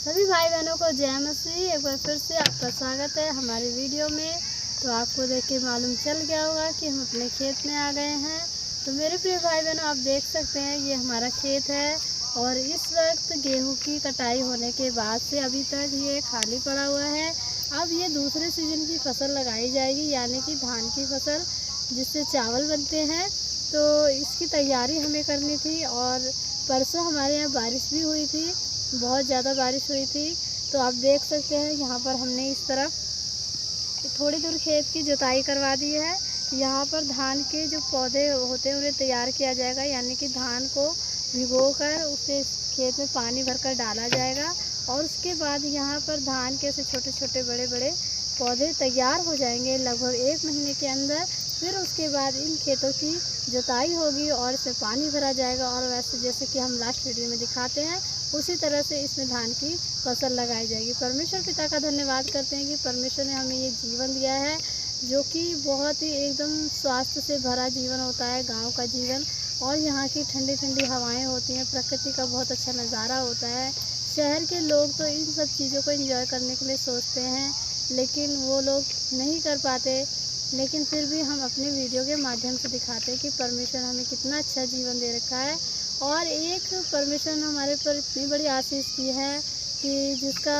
सभी भाई बहनों को जय मसीह। एक बार फिर से आपका स्वागत है हमारे वीडियो में। तो आपको देख के मालूम चल गया होगा कि हम अपने खेत में आ गए हैं। तो मेरे प्रिय भाई बहनों, आप देख सकते हैं ये हमारा खेत है और इस वक्त गेहूं की कटाई होने के बाद से अभी तक ये खाली पड़ा हुआ है। अब ये दूसरे सीजन की फसल लगाई जाएगी, यानी कि धान की फसल, जिससे चावल बनते हैं। तो इसकी तैयारी हमें करनी थी और परसों हमारे यहाँ बारिश भी हुई थी, बहुत ज़्यादा बारिश हुई थी। तो आप देख सकते हैं यहाँ पर हमने इस तरफ थोड़ी दूर खेत की जुताई करवा दी है। यहाँ पर धान के जो पौधे होते हैं उन्हें तैयार किया जाएगा, यानी कि धान को भिगोकर उसे खेत में पानी भरकर डाला जाएगा और उसके बाद यहाँ पर धान के ऐसे छोटे छोटे बड़े बड़े पौधे तैयार हो जाएंगे लगभग 1 महीने के अंदर। फिर उसके बाद इन खेतों की जुताई होगी और इसमें पानी भरा जाएगा और वैसे जैसे कि हम लास्ट वीडियो में दिखाते हैं उसी तरह से इसमें धान की फसल लगाई जाएगी। परमेश्वर पिता का धन्यवाद करते हैं कि परमेश्वर ने हमें ये जीवन दिया है, जो कि बहुत ही एकदम स्वास्थ्य से भरा जीवन होता है, गांव का जीवन। और यहाँ की ठंडी ठंडी हवाएं होती हैं, प्रकृति का बहुत अच्छा नज़ारा होता है। शहर के लोग तो इन सब चीज़ों को एंजॉय करने के लिए सोचते हैं, लेकिन वो लोग नहीं कर पाते। लेकिन फिर भी हम अपने वीडियो के माध्यम से दिखाते हैं कि परमेश्वर हमें कितना अच्छा जीवन दे रखा है। और एक परमेश्वर ने हमारे पर इतनी बड़ी आशीष की है कि जिसका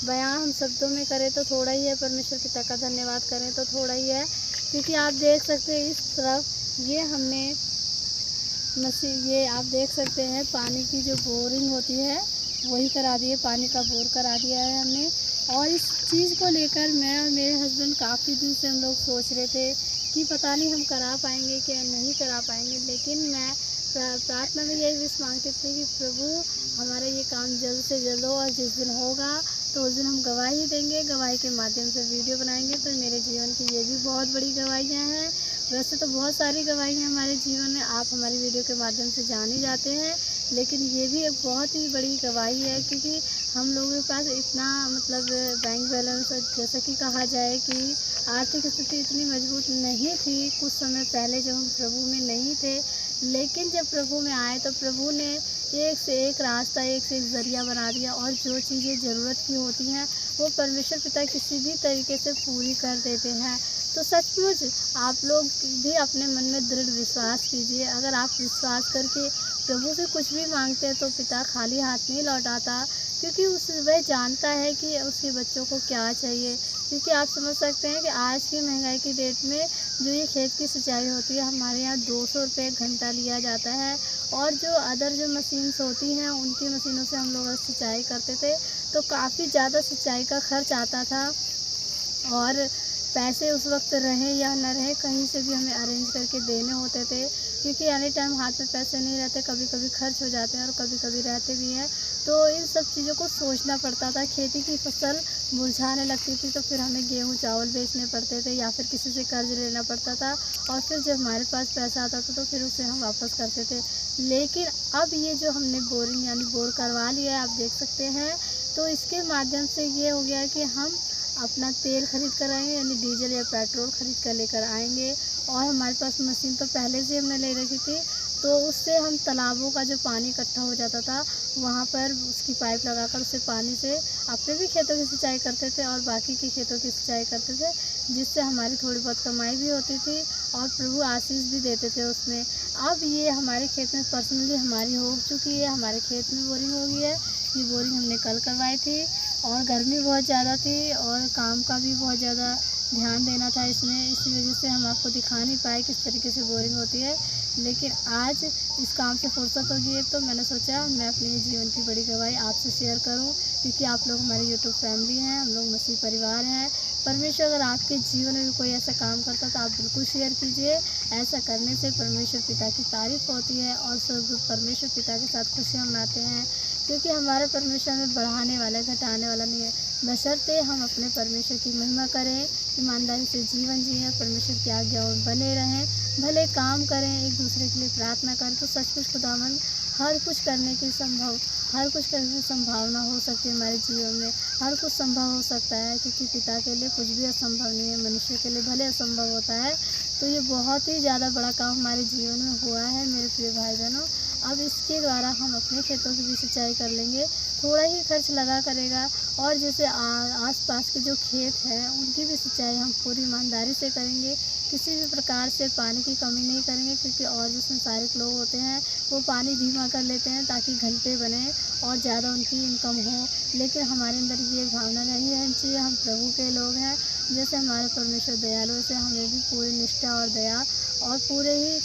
बयान हम शब्दों में करें तो थोड़ा ही है, परमेश्वर पिता का धन्यवाद करें तो थोड़ा ही है। क्योंकि आप देख सकते हैं इस तरफ ये हमने ये आप देख सकते हैं पानी की जो बोरिंग होती है वही करा दी है, पानी का बोर करा दिया है हमने। और इस चीज़ को लेकर मैं और मेरे हस्बैंड काफ़ी दिन से हम लोग सोच रहे थे कि पता नहीं हम करा पाएंगे कि नहीं करा पाएंगे। लेकिन मैं प्रार्थना में यही विश मांगती थी कि प्रभु हमारा ये काम जल्द से जल्द हो, और जिस दिन होगा तो उस दिन हम गवाही देंगे, गवाही के माध्यम से वीडियो बनाएंगे। तो मेरे जीवन की ये भी बहुत बड़ी गवाहियाँ हैं। वैसे तो बहुत सारी गवाहियाँ हमारे जीवन में आप हमारी वीडियो के माध्यम से जान ही जाते हैं, लेकिन ये भी एक बहुत ही बड़ी गवाही है। क्योंकि हम लोगों के पास इतना मतलब बैंक बैलेंस, जैसा कि कहा जाए कि आर्थिक स्थिति इतनी मजबूत नहीं थी कुछ समय पहले जब हम प्रभु में नहीं थे। लेकिन जब प्रभु में आए तो प्रभु ने एक से एक रास्ता, एक से एक ज़रिया बना दिया। और जो चीज़ें ज़रूरत की होती हैं वो परमेश्वर पिता किसी भी तरीके से पूरी कर देते हैं। तो सचमुच आप लोग भी अपने मन में दृढ़ विश्वास कीजिए। अगर आप विश्वास करके प्रभु से कुछ भी मांगते हैं तो पिता खाली हाथ नहीं लौटाता, क्योंकि वह जानता है कि उसके बच्चों को क्या चाहिए। क्योंकि आप समझ सकते हैं कि आज की महंगाई की डेट में जो ये खेत की सिंचाई होती है, हमारे यहाँ 200 रुपये घंटा लिया जाता है। और जो अदर जो मशीन्स होती हैं उनकी मशीनों से हम लोग सिंचाई करते थे तो काफ़ी ज़्यादा सिंचाई का खर्च आता था। और पैसे उस वक्त रहे या न रहे, कहीं से भी हमें अरेंज करके देने होते थे, क्योंकि एनी टाइम हाथ में पैसे नहीं रहते, कभी कभी खर्च हो जाते हैं और कभी कभी रहते भी हैं। तो इन सब चीज़ों को सोचना पड़ता था। खेती की फसल मुरझाने लगती थी तो फिर हमें गेहूँ चावल बेचने पड़ते थे या फिर किसी से कर्ज लेना पड़ता था, और फिर जब हमारे पास पैसा आता था तो फिर उसे हम वापस करते थे। लेकिन अब ये जो हमने बोरिंग यानी बोर करवा लिया है, आप देख सकते हैं, तो इसके माध्यम से ये हो गया कि हम अपना तेल खरीद कर आएंगे, यानी डीजल या पेट्रोल खरीद कर लेकर आएंगे। और हमारे पास मशीन तो पहले से हमने ले रखी थी, तो उससे हम तालाबों का जो पानी इकट्ठा हो जाता था वहाँ पर उसकी पाइप लगाकर उससे पानी से अपने भी खेतों की सिंचाई करते थे और बाकी के खेतों की सिंचाई करते थे, जिससे हमारी थोड़ी बहुत कमाई भी होती थी और प्रभु आशीष भी देते थे उसमें। अब ये हमारे खेत में पर्सनली हमारी हो चुकी है, हमारे खेत में बोरिंग हो गई है। ये बोरिंग हमने कल करवाई थी और गर्मी बहुत ज़्यादा थी और काम का भी बहुत ज़्यादा ध्यान देना था इसमें, इसी वजह से हम आपको दिखा नहीं पाए किस तरीके से बोरिंग होती है। लेकिन आज इस काम से फुर्सत होगी है तो मैंने सोचा मैं अपने जीवन की बड़ी गवाही आपसे शेयर करूं, क्योंकि आप लोग हमारी यूट्यूब फैमिली हैं, हम लोग मसीह परिवार हैं। परमेश्वर अगर आपके जीवन में भी कोई ऐसा काम करता तो आप बिल्कुल शेयर कीजिए। ऐसा करने से परमेश्वर पिता की तारीफ होती है और सब परमेश्वर पिता के साथ खुशियाँ मनाते हैं, क्योंकि हमारा परमेश्वर हमें बढ़ाने वाला है, घटाने वाला नहीं है। बशर्ते हम अपने परमेश्वर की महिमा करें, ईमानदारी से जीवन जिएं, परमेश्वर की आज्ञाओं में बने रहें, भले काम करें, एक दूसरे के लिए प्रार्थना करें, तो सचमुच खुदावंद हर कुछ करने की संभावना हो सकती है हमारे जीवन में। हर कुछ संभव हो सकता है, क्योंकि पिता के लिए कुछ भी असंभव नहीं है, मनुष्य के लिए भले असंभव होता है। तो ये बहुत ही ज़्यादा बड़ा काम हमारे जीवन में हुआ है मेरे प्रिय भाई बहनों। अब इसके द्वारा हम अपने खेतों की भी सिंचाई कर लेंगे। थोड़ा ही खर्च लगा करेगा। और जैसे आस-पास के जो खेत हैं उनकी भी सिंचाई हम पूरी ईमानदारी से करेंगे। किसी भी प्रकार से पानी की कमी नहीं करेंगे, क्योंकि और जो संसारिक लोग होते हैं वो पानी धीमा कर लेते हैं ताकि घंटे बने और ज़्यादा उनकी इनकम हो। लेकिन हमारे अंदर ये भावना नहीं रहनी चाहिए। हम प्रभु के लोग हैं। जैसे हमारे परमेश्वर दयालु से हमें भी पूरी निष्ठा और दया और पूरे ही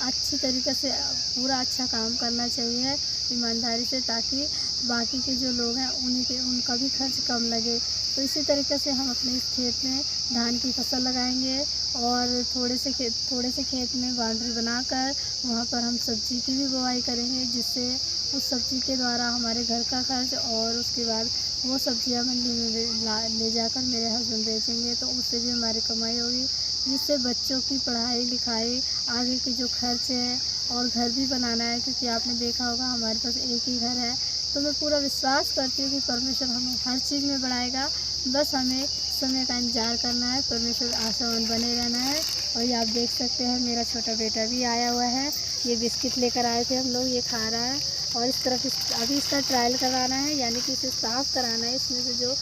अच्छी तरीके से पूरा अच्छा काम करना चाहिए ईमानदारी से, ताकि बाकी के जो लोग हैं उनका भी खर्च कम लगे। तो इसी तरीके से हम अपने इस खेत में धान की फसल लगाएंगे और थोड़े से खेत में बाउंड्री बनाकर वहाँ पर हम सब्जी की भी बुआई करेंगे, जिससे उस सब्जी के द्वारा हमारे घर का खर्च और उसके बाद वो सब्जियाँ मंडी में ले जाकर मेरे हस्बैंड बेचेंगे, तो उससे भी हमारी कमाई होगी, जिससे बच्चों की पढ़ाई लिखाई आगे के जो खर्च है और घर भी बनाना है, क्योंकि आपने देखा होगा हमारे पास एक ही घर है। तो मैं पूरा विश्वास करती हूँ कि परमेश्वर हमें हर चीज़ में बढ़ाएगा। बस हमें समय का इंतज़ार करना है, परमेश्वर आशावान बने रहना है। और ये आप देख सकते हैं मेरा छोटा बेटा भी आया हुआ है। ये बिस्किट लेकर आए थे हम लोग, ये खा रहा है। और इस तरफ अभी इसका ट्रायल कराना है, यानी कि इसे साफ़ कराना है। इसमें से जो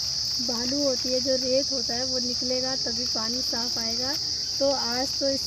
बालू होती है, जो रेत होता है, वो निकलेगा तभी पानी साफ़ आएगा। तो आज तो इस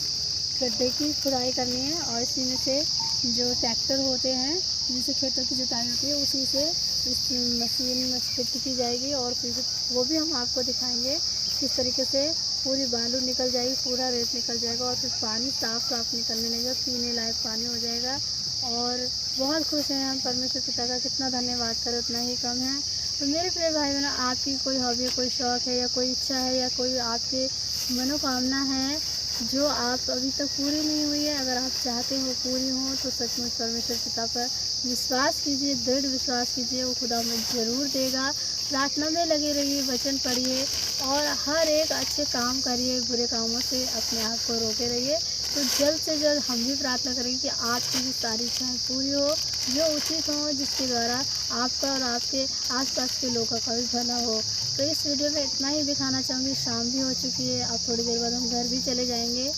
गड्ढे की खुदाई करनी है और इसी में से जो ट्रैक्टर होते हैं जिससे खेतों की जुताई होती है, उसी से इस मशीन में फिट की जाएगी। और फिर वो भी हम आपको दिखाएंगे किस तरीके से पूरी बालू निकल जाएगी, पूरा रेत निकल जाएगा और फिर पानी साफ निकलने लगेगा, पीने लायक पानी हो जाएगा। और बहुत खुश हैं हम, परमेश्वर पिता का कितना धन्यवाद करें उतना ही कम है। तो मेरे प्रिय भाई बहनों, आपकी कोई हॉबी, कोई शौक़ है या कोई इच्छा है या कोई आपके मनोकामना है जो आप अभी तक पूरी नहीं हुई है, अगर आप चाहते हो पूरी हो, तो सचमुच परमेश्वर पिता पर विश्वास कीजिए, दृढ़ विश्वास कीजिए, वो खुदा हमें ज़रूर देगा। प्रार्थना में लगे रहिए, वचन पढ़िए और हर एक अच्छे काम करिए, बुरे कामों से अपने आप को रोके रहिए। तो जल्द से जल्द हम भी प्रार्थना करेंगे कि आपकी भी सारी इच्छाएँ पूरी हो, जो उचित हो, जिसके द्वारा आपका और आपके आसपास के लोगों का भी भला हो। तो इस वीडियो में इतना ही दिखाना चाहूँगी। शाम भी हो चुकी है, अब थोड़ी देर बाद हम घर भी चले जाएंगे।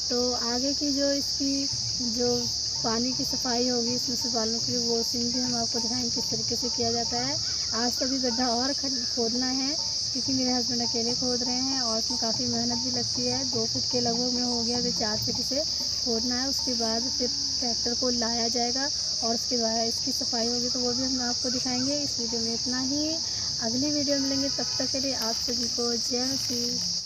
तो आगे की जो इसकी जो पानी की सफाई होगी, इसमें से बालों की वॉशिंग भी हम आपको दिखाएंगे किस तरीके से किया जाता है। आज तो अभी गड्ढा और खोदना है, क्योंकि मेरे हस्बैंड अकेले खोद रहे हैं और उसमें काफ़ी मेहनत भी लगती है। 2 फीट के लगभग में हो गया, अभी 4 फीट से खोदना है। उसके बाद फिर ट्रैक्टर को लाया जाएगा और उसके बाद इसकी सफाई होगी, तो वो भी हम आपको दिखाएंगे। इस वीडियो में इतना ही, अगली वीडियो मिलेंगे, तब तक के लिए आप सभी को जय मसीह।